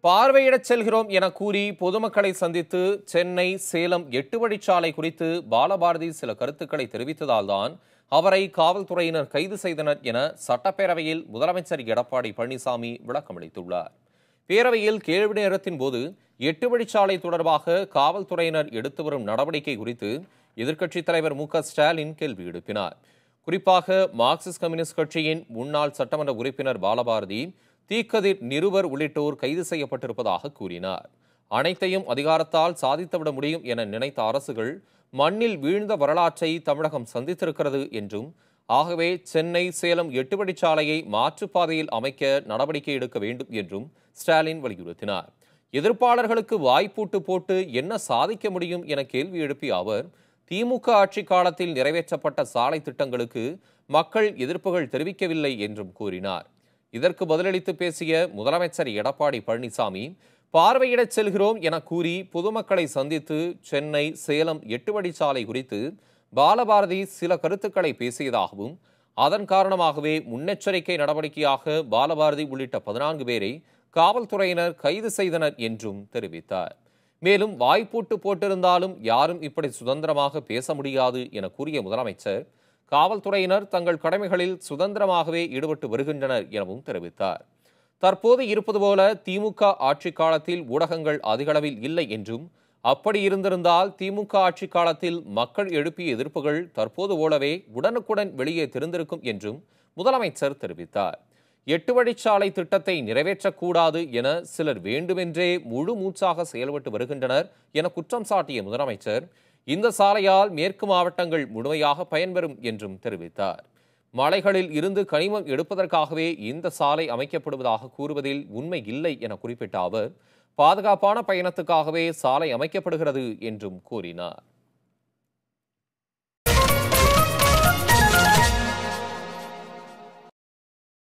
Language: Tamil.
பார்வையிடச் செல்கிறோம் என கூறி பொதுமக்களை சந்தித்து சென்னை சேலம் 8 வழிச்சாலை குறித்து பாலபாரதி சில கருத்துக்களை தெரிவித்ததால்தான் அவரை காவல்துறையினர் கைது செய்தனர் என சட்டப்பேரவையில் முதலமைச்சர் எடப்பாடி பழனிசாமி விளக்கமளித்துள்ளார். பேரவையில் கேள்வி நேரத்தின் போது 8 வழிச்சாலை தொடர்பாக காவல்துறையினர் எடுத்து வரும் நடவடிக்கை குறித்து எதிர்க்கட்சித் தலைவர் மு க ஸ்டாலின் கேள்வி எழுப்பினார். குறிப்பாக மார்க்சிஸ்ட் கம்யூனிஸ்ட் கட்சியின் முன்னாள் சட்டமன்ற உறுப்பினர் பாலபாரதி, தீக்கதிர் நிருபர் உள்ளிட்டோர் கைது செய்யப்பட்டிருப்பதாக கூறினார். அனைத்தையும் அதிகாரத்தால் சாதித்துவிட முடியும் என நினைத்த அரசுகள் மண்ணில் வீழ்ந்த வரலாற்றை தமிழகம் சந்தித்திருக்கிறது என்றும், ஆகவே சென்னை சேலம் 8 வழிச்சாலையை மாற்றுப்பாதையில் அமைக்க நடவடிக்கை எடுக்க வேண்டும் என்றும் ஸ்டாலின் வலியுறுத்தினார். எதிர்ப்பாளர்களுக்கு வாய்ப்பூட்டு போட்டு என்ன சாதிக்க முடியும் என கேள்வி எழுப்பிய அவர், திமுக ஆட்சி காலத்தில் நிறைவேற்றப்பட்ட சாலை திட்டங்களுக்கு மக்கள் எதிர்ப்புகள் தெரிவிக்கவில்லை என்றும் கூறினார். இதற்கு பதிலளித்து பேசிய முதலமைச்சர் எடப்பாடி பழனிசாமி, பார்வையிடச் செல்கிறோம் என கூறி பொதுமக்களை சந்தித்து சென்னை சேலம் 8 வழிச்சாலை குறித்து பாலபாரதி சில கருத்துக்களை பேசியதாகவும், அதன் காரணமாகவே முன்னெச்சரிக்கை நடவடிக்கையாக பாலபாரதி உள்ளிட்ட 14 பேரை காவல்துறையினர் கைது செய்தனர் என்றும் தெரிவித்தார். மேலும் வாய்ப்பூட்டு போட்டிருந்தாலும் யாரும் இப்படி சுதந்திரமாக பேச முடியாது என கூறிய முதலமைச்சர், காவல்துறையினர் தங்கள் கடமைகளில் சுதந்திரமாகவே ஈடுபட்டு வருகின்றனர் எனவும் தெரிவித்தார். தற்போது இருப்பது போல திமுக ஆட்சி காலத்தில் ஊடகங்கள் அதிகளவில் இல்லை என்றும், அப்படி இருந்திருந்தால் திமுக ஆட்சி காலத்தில் மக்கள் எழுப்பிய எதிர்ப்புகள் தற்போது போலவே உடனுக்குடன் வெளியே தெரிந்திருக்கும் என்றும் முதலமைச்சர் தெரிவித்தார். 8 வழிச்சாலை திட்டத்தை நிறைவேற்றக்கூடாது என சிலர் வேண்டுமென்றே முழு மூச்சாக செயல்பட்டு வருகின்றனர் என குற்றம் சாட்டிய முதலமைச்சர், இந்த சாலையால் மேற்கு மாவட்டங்கள் முழுமையாக பயன்பெறும் என்றும் தெரிவித்தார். மலைகளில் இருந்து கனிமம் எடுப்பதற்காகவே இந்த சாலை அமைக்கப்படுவதாக கூறுவதில் உண்மை இல்லை என குறிப்பிட்ட அவர், பாதுகாப்பான பயணத்துக்காகவே சாலை அமைக்கப்படுகிறது என்றும் கூறினார்.